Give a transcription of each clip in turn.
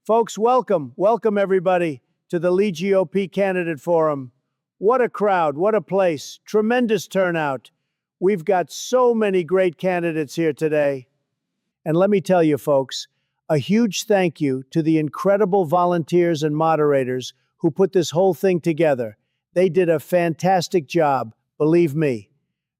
Folks, welcome. Welcome, everybody, to the LeeGOP Candidate Forum. What a crowd. What a place. Tremendous turnout. We've got so many great candidates here today. And let me tell you, folks, a huge thank you to the incredible volunteers and moderators who put this whole thing together. They did a fantastic job, believe me.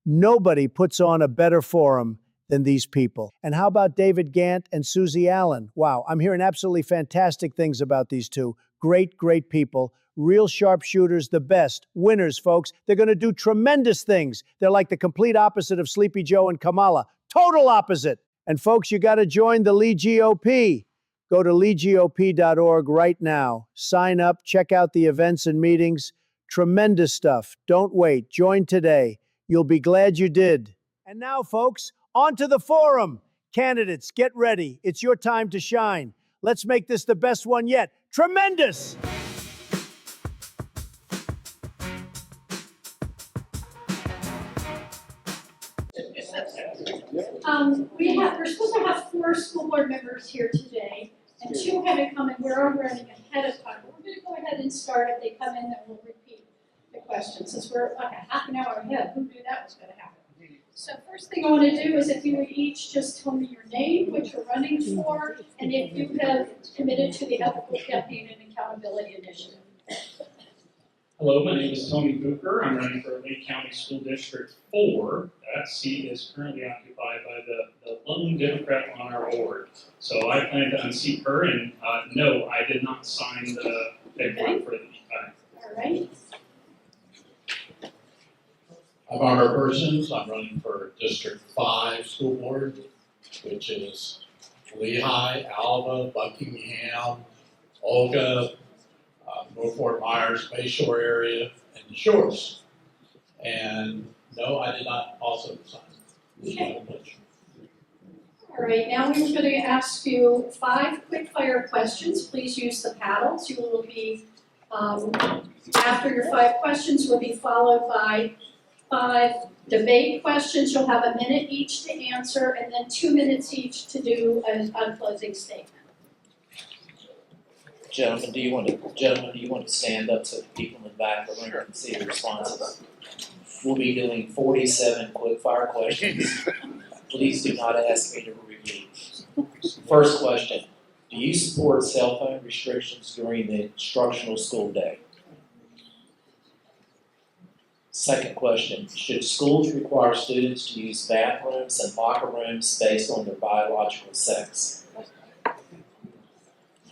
Nobody puts on a better forum than these people. And how about David Gant and Susie Allen? Wow, I'm hearing absolutely fantastic things about these two. Great, great people. Real sharpshooters, the best. Winners, folks. They're going to do tremendous things. They're like the complete opposite of Sleepy Joe and Kamala. Total opposite. And folks, you got to join the LeeGOP. Go to LeeGOP.org right now. Sign up, check out the events and meetings. Tremendous stuff. Don't wait. Join today. You'll be glad you did. And now, folks, on to the forum. Candidates, get ready. It's your time to shine. Let's make this the best one yet. Tremendous! We're supposed to have 4 school board members here today, and 2 haven't come in. We're all running ahead of time. We're going to go ahead and start. If they come in, then we'll repeat the question. Since we're like a half an hour ahead, who knew that was going to happen? So first thing I want to do is if you would each just tell me your name, what you're running for, and if you have committed to the Ethical Campaign and Accountability Initiative. Hello, my name is Tony Beougher. I'm running for Lake County School District 4. That seat is currently occupied by the lone Democrat on our board. So I plan to unseat her, and no, I did not sign the paperwork for the time. All right. I'm Robert Persons. I'm running for District 5 School Board, which is Lehigh, Alva, Buckingham, Olga, North Fort Myers, Bayshore area, and the Shores. And no, I did not also sign this legislation. All right, now we're going to ask you 5 quick fire questions. Please use the paddles. You will be, after your 5 questions, will be followed by 5 debate questions. You'll have a minute each to answer, and then 2 minutes each to do a closing statement. Gentlemen, do you want to stand up so the people in the back of the room can see the responses? We'll be doing 47 quick fire questions. Please do not ask me to review. First question, do you support cell phone restrictions during the instructional school day? Second question, should schools require students to use bathrooms and locker rooms based on their biological sex?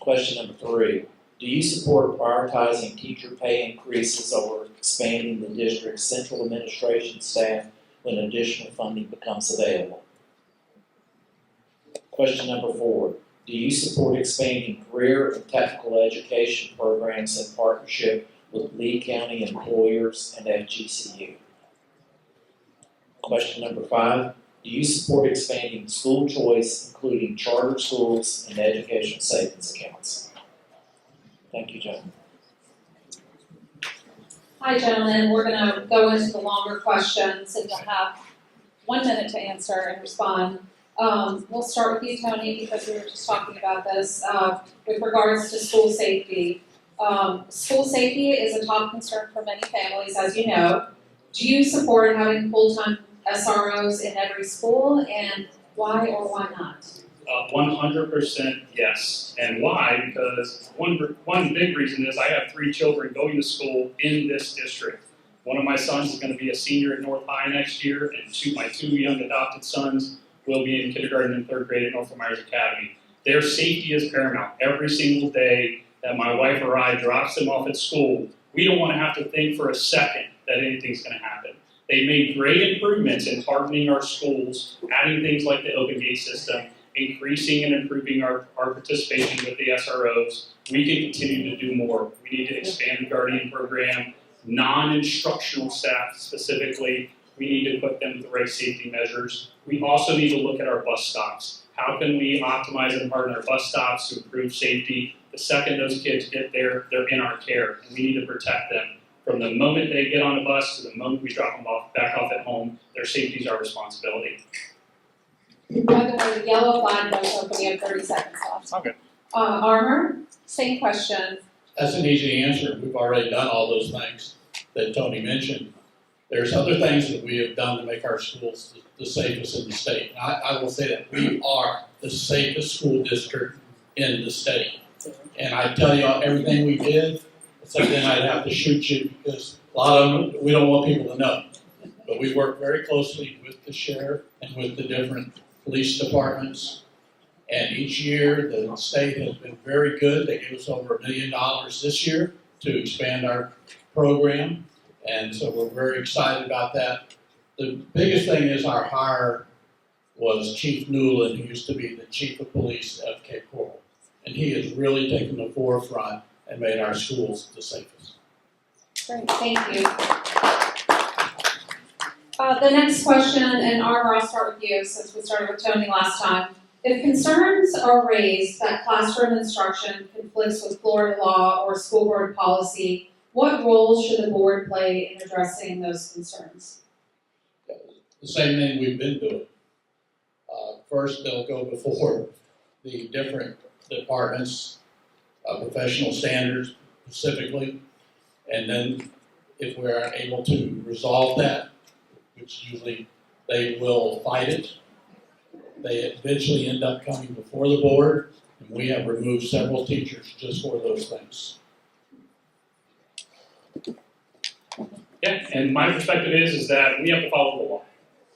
Question number 3, do you support prioritizing teacher pay increases over expanding the district's central administration staff when additional funding becomes available? Question number 4, do you support expanding career and technical education programs in partnership with Lee County employers and FGCU? Question number 5, do you support expanding school choice, including charter schools and education savings accounts? Thank you, gentlemen. Hi, gentlemen. We're going to go into the longer questions, and you'll have 1 minute to answer and respond. We'll start with you, Tony, because we were just talking about this with regards to school safety. School safety is a top concern for many families, as you know. Do you support having full-time SROs in every school, and why or why not? 100% yes. And why? Because one big reason is I have 3 children going to school in this district. One of my sons is going to be a senior at North High next year, and my 2 young adopted sons will be in kindergarten and 3rd grade at North Fort Myers Academy. Their safety is paramount. Every single day that my wife or I drops them off at school, we don't want to have to think for a second that anything's going to happen. They made great improvements in hardening our schools, adding things like the open gate system, increasing and improving our participation with the SROs. We can continue to do more. We need to expand the Guardian program, non-instructional staff specifically. We need to put them with the right safety measures. We also need to look at our bus stops. How can we optimize and harden our bus stops to improve safety? The second those kids get there, they're in our care, and we need to protect them. From the moment they get on a bus to the moment we drop them back off at home, their safety is our responsibility. By the way, the yellow flag is open. You have 30 seconds left. Okay. Armor, same question. That's an easy answer. We've already done all those things that Tony mentioned. There's other things that we have done to make our schools the safest in the state. And I will say that we are the safest school district in the state. And I tell you everything we did, except then I'd have to shoot you because a lot of them we don't want people to know. But we work very closely with the sheriff and with the different police departments. And each year the state has been very good. They gave us over $1 million this year to expand our program. And so we're very excited about that. The biggest thing is our hire was Chief Newland, who used to be the chief of police at Cape Coral. And he has really taken the forefront and made our schools the safest. Great, thank you. The next question, and Armor, I'll start with you since we started with Tony last time. If concerns are raised that classroom instruction conflicts with Florida law or school board policy, what role should the board play in addressing those concerns? The same thing we've been doing. First, they'll go before the different departments, professional standards specifically, and then if we are able to resolve that, which usually they will fight it, they eventually end up coming before the board, and we have removed several teachers just for those things. Yeah, and my perspective is that we have to follow the law.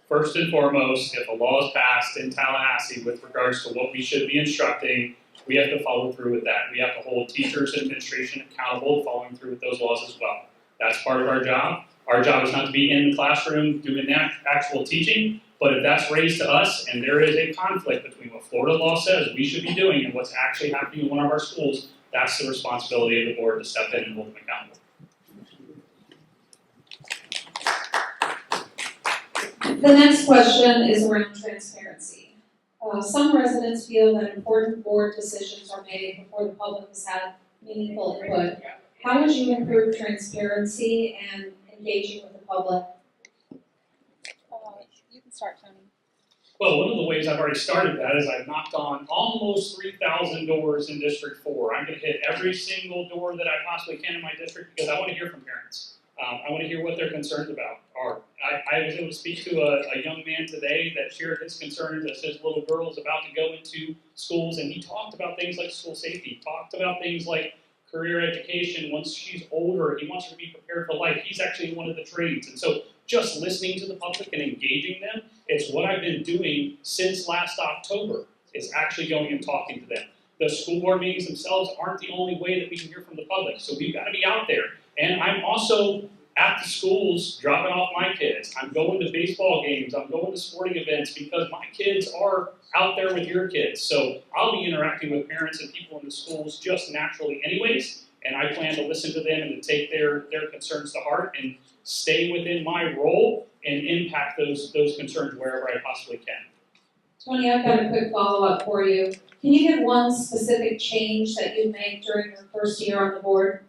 First and foremost, if a law is passed in Tallahassee with regards to what we should be instructing, we have to follow through with that. We have to hold teachers and administration accountable following through with those laws as well. That's part of our job. Our job is not to be in the classroom doing that actual teaching, but if that's raised to us and there is a conflict between what Florida law says we should be doing and what's actually happening in one of our schools, that's the responsibility of the board to step in and hold them accountable. The next question is around transparency. Some residents feel that important board decisions are made before the public has had meaningful input. How would you improve transparency and engaging with the public? You can start, Tony. Well, one of the ways I've already started that is I've knocked on almost 3,000 doors in District 4. I'm going to hit every single door that I possibly can in my district because I want to hear from parents. I want to hear what their concerns about are. I was able to speak to a young man today that shared his concerns as his little girl is about to go into schools, and he talked about things like school safety, talked about things like career education. Once she's older, he wants her to be prepared for life. He's actually in one of the trades. And so just listening to the public and engaging them, it's what I've been doing since last October, is actually going and talking to them. The school board meetings themselves aren't the only way that we can hear from the public, so we've got to be out there. And I'm also at the schools dropping off my kids. I'm going to baseball games. I'm going to sporting events because my kids are out there with your kids. So I'll be interacting with parents and people in the schools just naturally anyways, and I plan to listen to them and to take their concerns to heart and stay within my role and impact those concerns wherever I possibly can. Tony, I've got a quick follow-up for you. Can you give one specific change that you made during your first year on the board?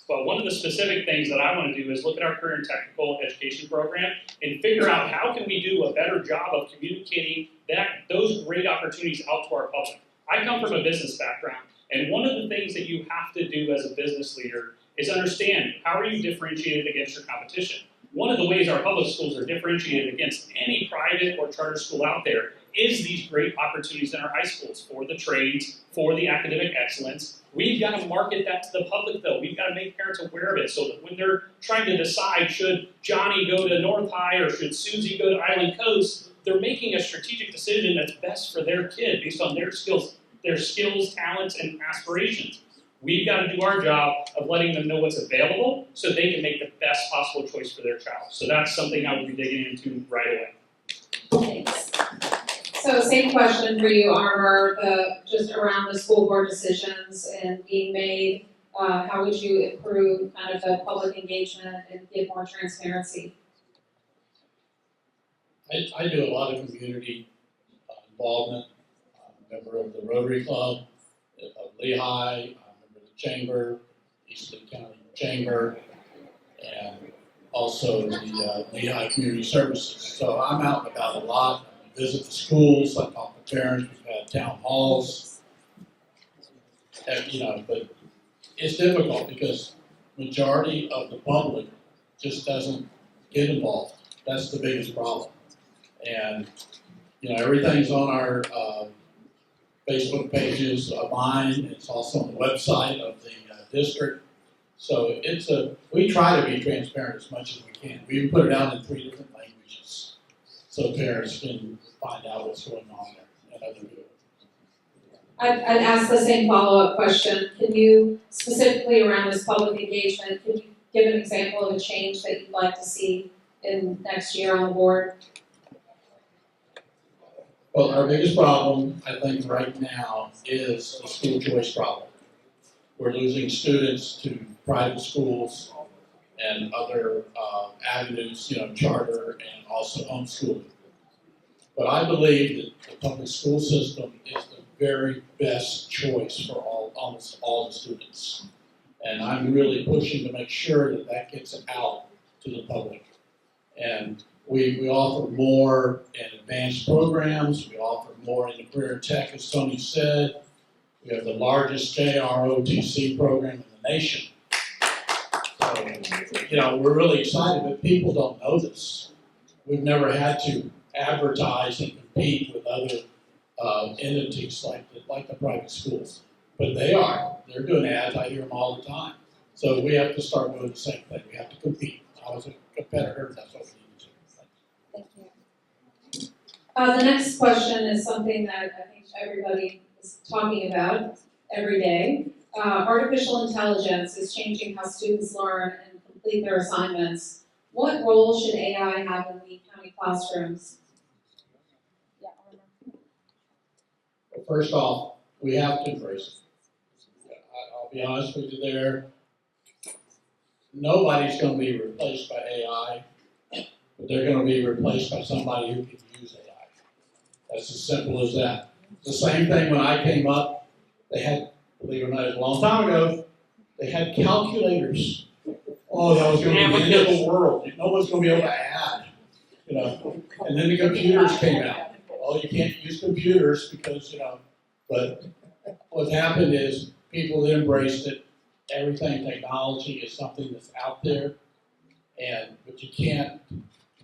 Well, one of the specific things that I want to do is look at our career and technical education program and figure out how can we do a better job of communicating those great opportunities out to our public. I come from a business background, and one of the things that you have to do as a business leader is understand how are you differentiated against your competition. One of the ways our public schools are differentiated against any private or charter school out there is these great opportunities in our high schools for the trades, for the academic excellence. We've got to market that to the public, though. We've got to make parents aware of it so that when they're trying to decide should Johnny go to North High or should Susie go to Island Coast, they're making a strategic decision that's best for their kid based on their skills, talents, and aspirations. We've got to do our job of letting them know what's available so they can make the best possible choice for their child. So that's something I will be digging into right away. Thanks. So same question for you, Armor, just around the school board decisions and being made, how would you improve kind of the public engagement and give more transparency? I do a lot of community involvement. I'm a member of the Rotary Club of Lehigh, I'm a member of the Chamber, East Lee County Chamber, and also the Lehigh Community Services. So I'm out and about a lot. I visit the schools, I talk to parents, we've had town halls. But it's difficult because majority of the public just doesn't get involved. That's the biggest problem. And, everything's on our Facebook pages, mine, it's also on the website of the district. So we try to be transparent as much as we can. We even put it out in 3 different languages so parents can find out what's going on there and other people. I'd ask the same follow-up question. Can you, specifically around this public engagement, can you give an example of a change that you'd like to see in next year on the board? Well, our biggest problem, I think, right now is the school choice problem. We're losing students to private schools and other avenues, charter and also homeschooling. But I believe that the public school system is the very best choice for almost all the students. And I'm really pushing to make sure that gets out to the public. And we offer more in advanced programs, we offer more in the career tech, as Tony said. We have the largest JROTC program in the nation. So, we're really excited, but people don't know this. We've never had to advertise and compete with other entities like the private schools. But they're doing ads, I hear them all the time. So we have to start doing the same thing, we have to compete. I was a competitor, that's what we need to do. Thank you. The next question is something that I think everybody is talking about every day. Artificial intelligence is changing how students learn and complete their assignments. What role should AI have in Lee County classrooms? Well, first off, we have to embrace it. I'll be honest with you there. Nobody's going to be replaced by AI, but they're going to be replaced by somebody who can use AI. That's as simple as that. The same thing when I came up, they had, believe it or not, it was a long time ago, they had calculators. Oh, that was going to be the end of the world. No one's going to be able to add, And then the computers came out. Well, you can't use computers because, but what happened is people that embraced it. Everything technology is something that's out there, but you can't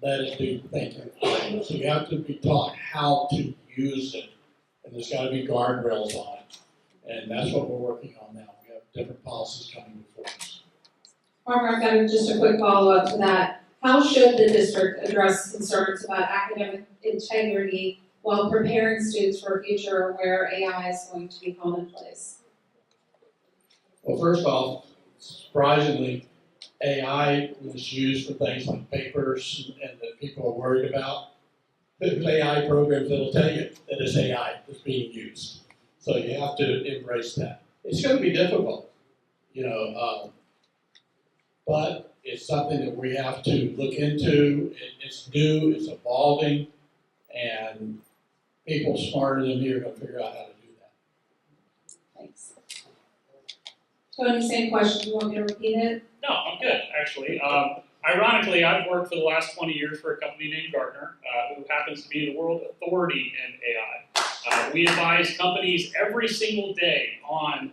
let it do thinking. So you have to be taught how to use it, and there's got to be guardrails on it, and that's what we're working on now. We have different policies coming before us. Farmer, I've got just a quick follow-up to that. How should the district address concerns about academic integrity while preparing students for a future where AI is going to be commonplace? Well, first off, surprisingly, AI was used for things like papers and that people are worried about. There's AI programs that'll tell you that it's AI that's being used. So you have to embrace that. It's going to be difficult, but it's something that we have to look into. It's new, it's evolving, and people smarter than me are going to figure out how to do that. Thanks. Tony, same question. You want me to repeat it? No, I'm good, actually. Ironically, I've worked for the last 20 years for a company named Gartner, who happens to be the world authority in AI. We advise companies every single day on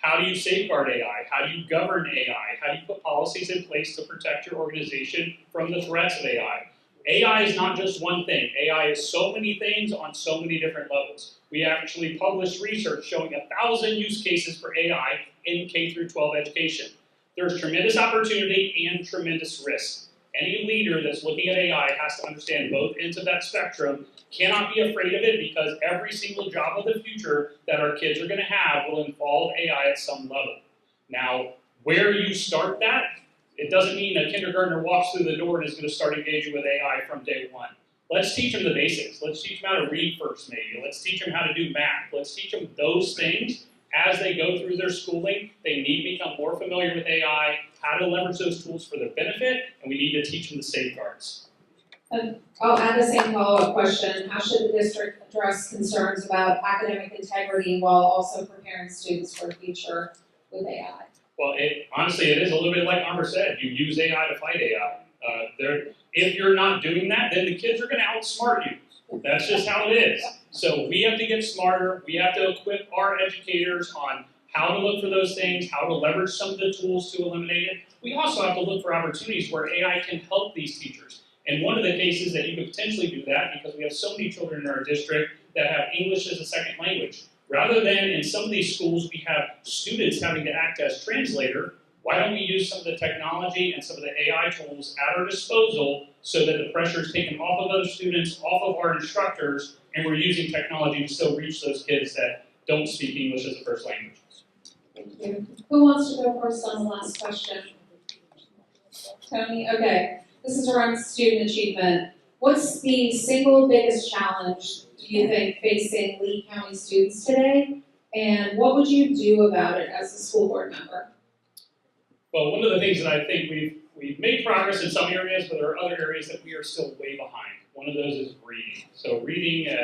how do you safeguard AI, how do you govern AI, how do you put policies in place to protect your organization from the threats of AI. AI is not just one thing. AI is so many things on so many different levels. We actually published research showing 1,000 use cases for AI in K-12 education. There's tremendous opportunity and tremendous risk. Any leader that's looking at AI has to understand both ends of that spectrum, cannot be afraid of it because every single job of the future that our kids are going to have will involve AI at some level. Now, where you start that, it doesn't mean a kindergartner walks through the door and is going to start engaging with AI from day one. Let's teach them the basics. Let's teach them how to read first, maybe. Let's teach them how to do math. Let's teach them those things. As they go through their schooling, they need to become more familiar with AI, how to leverage those tools for their benefit, and we need to teach them the safeguards. I'll add the same follow-up question. How should the district address concerns about academic integrity while also preparing students for a future with AI? Well, honestly, it is a little bit like Amber said. You use AI to fight AI. If you're not doing that, then the kids are going to outsmart you. That's just how it is. So we have to get smarter. We have to equip our educators on how to look for those things, how to leverage some of the tools to eliminate it. We also have to look for opportunities where AI can help these teachers. And one of the cases that you could potentially do that, because we have so many children in our district that have English as a second language, rather than in some of these schools we have students having to act as translator, why don't we use some of the technology and some of the AI tools at our disposal so that the pressure is taken off of those students, off of our instructors, and we're using technology to still reach those kids that don't speak English as a first language. Thank you. Who wants to go first on the last question? Tony, okay. This is around student achievement. What's the single biggest challenge, do you think, facing Lee County students today? And what would you do about it as a school board member? Well, one of the things that I think we've made progress in some areas, but there are other areas that we are still way behind. One of those is reading. So reading at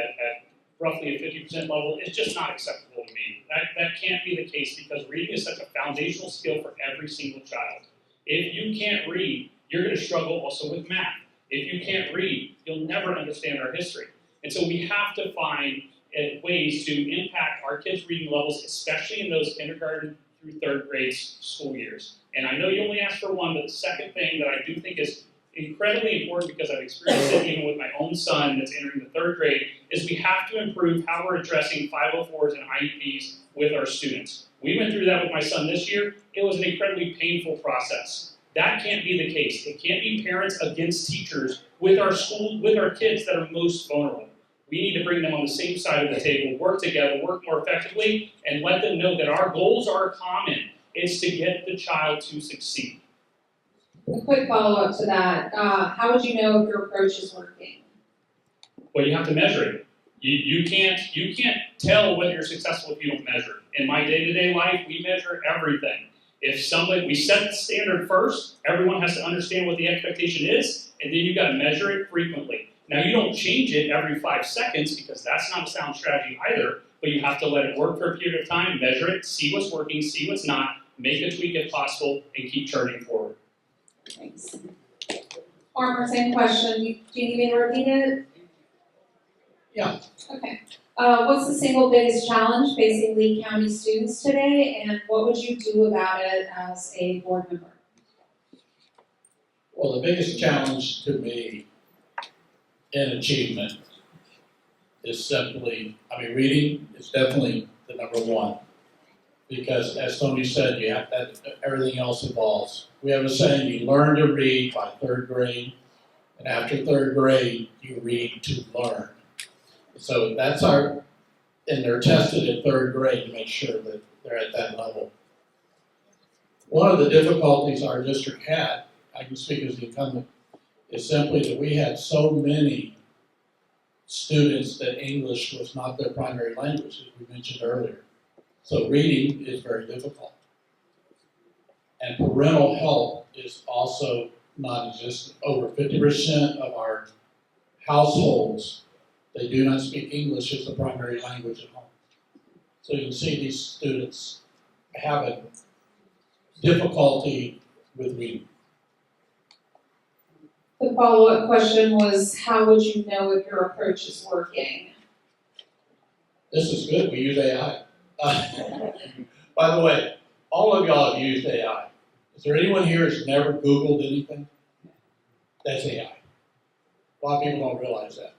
roughly a 50% level is just not acceptable to me. That can't be the case because reading is such a foundational skill for every single child. If you can't read, you're going to struggle also with math. If you can't read, you'll never understand our history. And so we have to find ways to impact our kids' reading levels, especially in those kindergarten through third grade school years. And I know you only asked for one, but the second thing that I do think is incredibly important because I've experienced it even with my own son that's entering the third grade, is we have to improve how we're addressing 504s and IEPs with our students. We went through that with my son this year. It was an incredibly painful process. That can't be the case. It can't be parents against teachers with our school, with our kids that are most vulnerable. We need to bring them on the same side of the table, work together, work more effectively, and let them know that our goals are common. It's to get the child to succeed. A quick follow-up to that. How would you know if your approach is working? Well, you have to measure it. You can't tell whether you're successful if you don't measure it. In my day-to-day life, we measure everything. We set the standard first, everyone has to understand what the expectation is, and then you've got to measure it frequently. Now, you don't change it every 5 seconds because that's not a sound strategy either, but you have to let it work for a period of time, measure it, see what's working, see what's not, make a tweak if possible, and keep churning forward. Thanks. Farmer, same question. Do you need me to repeat it? Yeah. Okay. What's the single biggest challenge facing Lee County students today, and what would you do about it as a board member? Well, the biggest challenge to me in achievement is simply, reading is definitely the number one. Because as Tony said, everything else evolves. We have a saying, you learn to read by third grade, and after third grade, you read to learn. So and they're tested at third grade to make sure that they're at that level. One of the difficulties our district had, I can speak as the incumbent, is simply that we had so many students that English was not their primary language, as we mentioned earlier. So reading is very difficult. And parental help is also non-existent. Over 50% of our households, they do not speak English as the primary language at home. So you can see these students have a difficulty with reading. The follow-up question was, how would you know if your approach is working? This is good, we use AI. By the way, all of y'all have used AI. Is there anyone here who's never Googled anything? That's AI. A lot of people don't realize that.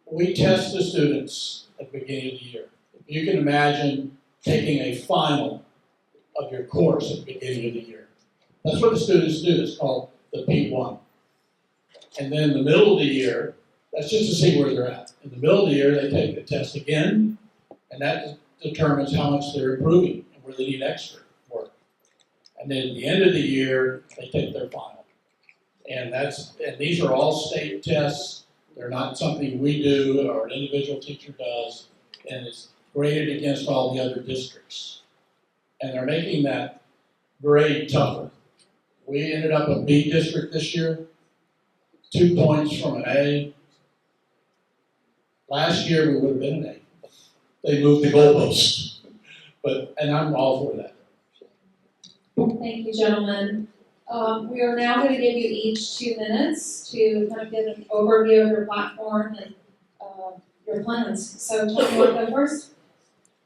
We test the students at the beginning of the year. If you can imagine taking a final of your course at the beginning of the year. That's what the students do. It's called the P1. And then in the middle of the year, that's just to see where they're at. In the middle of the year, they take the test again, and that determines how much they're improving and where they need extra work. And then at the end of the year, they take their final. And these are all state tests. They're not something we do or an individual teacher does, and it's graded against all the other districts. And they're making that grade tougher. We ended up a B district this year, 2 points from an A. Last year we would have been an A. They moved the goalposts. And I'm all for that. Thank you, gentlemen. We are now going to give you each 2 minutes to kind of give an overview of your platform and your plans. So, Tony, you want to go first?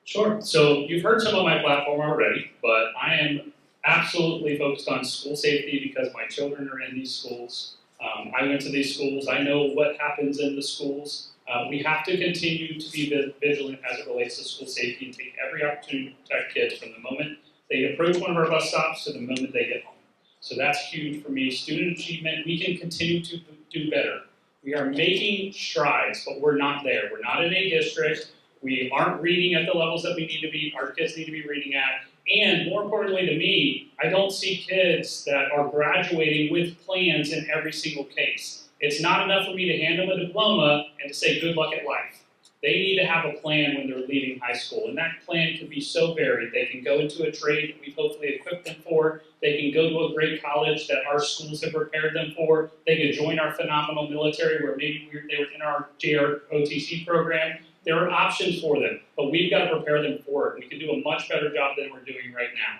Sure. So you've heard some of my platform already, but I am absolutely focused on school safety because my children are in these schools. I went to these schools. I know what happens in the schools. We have to continue to be vigilant as it relates to school safety and take every opportunity to protect kids from the moment they approach one of our bus stops to the moment they get home. So that's huge for me. Student achievement, we can continue to do better. We are making strides, but we're not there. We're not in a district. We aren't reading at the levels that we need to be, our kids need to be reading at. And more importantly to me, I don't see kids that are graduating with plans in every single case. It's not enough for me to hand them a diploma and to say good luck at life. They need to have a plan when they're leaving high school, and that plan can be so varied. They can go into a trade that we've hopefully equipped them for. They can go to a great college that our schools have prepared them for. They can join our phenomenal military where maybe they were in our JROTC program. There are options for them, but we've got to prepare them for it. We can do a much better job than we're doing right now.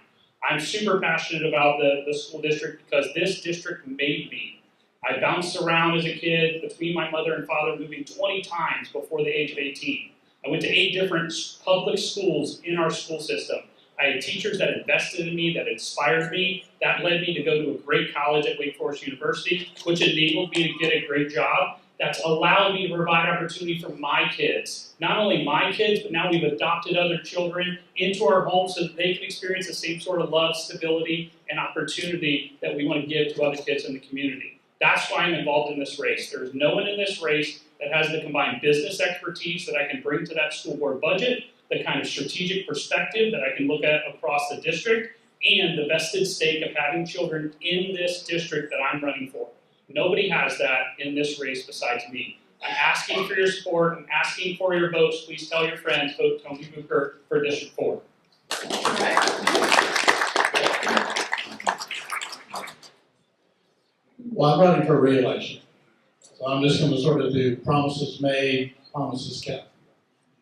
I'm super passionate about the school district because this district made me. I bounced around as a kid between my mother and father, moving 20 times before the age of 18. I went to 8 different public schools in our school system. I had teachers that invested in me, that inspired me. That led me to go to a great college at Wake Forest University, which enabled me to get a great job. That's allowed me to provide opportunity for my kids. Not only my kids, but now we've adopted other children into our homes so that they can experience the same sort of love, stability, and opportunity that we want to give to other kids in the community. That's why I'm involved in this race. There's no one in this race that has the combined business expertise that I can bring to that school board budget, the kind of strategic perspective that I can look at across the district, and the vested stake of having children in this district that I'm running for. Nobody has that in this race besides me. I'm asking for your support. I'm asking for your votes. Please tell your friends, vote Tony Beougher for District 4. Well, I'm running for re-election, so I'm just going to sort of do promises made, promises kept.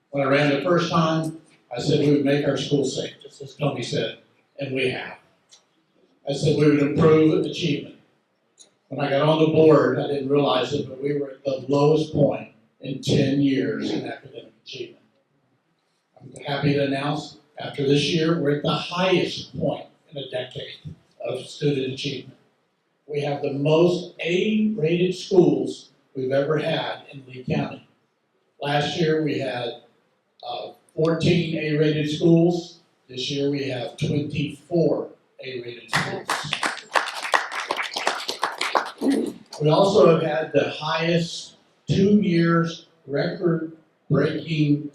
When I ran the first time, I said we would make our schools safe, just as Tony said, and we have. I said we would improve achievement. When I got on the board, I didn't realize it, but we were at the lowest point in 10 years in academic achievement. I'm happy to announce, after this year, we're at the highest point in a decade of student achievement. We have the most A-rated schools we've ever had in Lee County. Last year, we had 14 A-rated schools. This year, we have 24 A-rated schools. We also have had the highest 2 years record-breaking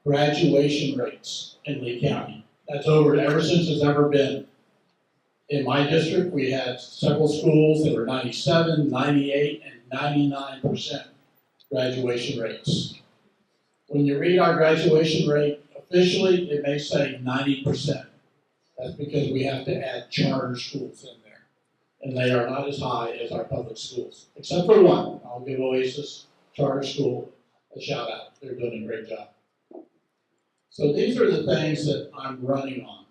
graduation rates in Lee County. That's ever since it's ever been. In my district, we had several schools that were 97, 98, and 99% graduation rates. When you read our graduation rate, officially, it may say 90%. That's because we have to add charter schools in there. And they are not as high as our public schools, except for one. I'll give Oasis Charter School a shout out. They're doing a great job. So these are the things that I'm running on.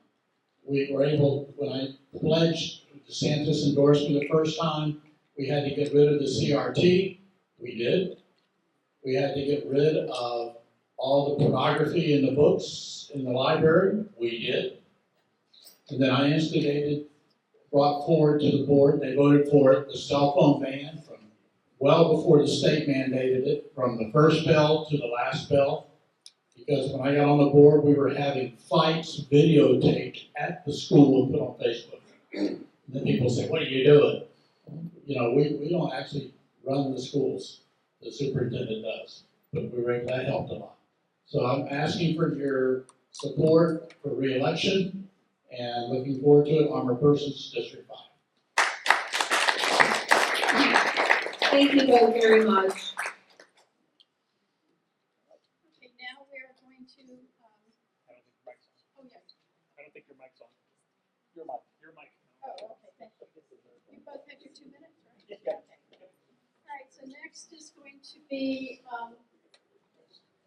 We were able, when I pledged DeSantis endorsed me the first time, we had to get rid of the CRT. We did. We had to get rid of all the pornography in the books in the library. We did. And then I brought forward to the board, they voted for it, the cell phone ban from well before the state mandated it, from the first bell to the last bell. Because when I got on the board, we were having fights videotaped at the school and put on Facebook. And then people say, what are you doing? You know, we don't actually run the schools. The superintendent does. But that helped a lot. So I'm asking for your support for re-election and looking forward to it. Armored Persons, District 5. Thank you both very much. Okay, now we are going to, oh, yeah. I don't think your mic's on. Your mic. Oh, okay, thank you. You both have your 2 minutes, right? Yeah. Okay. All right, so next is going to be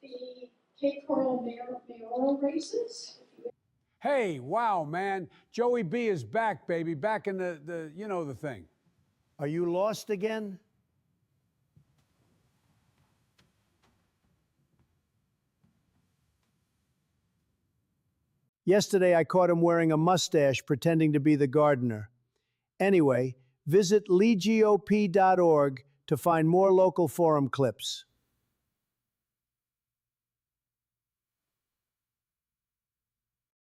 the Cape Coral mayoral races. Hey, wow, man. Joey B is back, baby. Back in the you know the thing. Are you lost again? Yesterday, I caught him wearing a mustache pretending to be the gardener. Anyway, visit LeeGOP.org to find more local forum clips.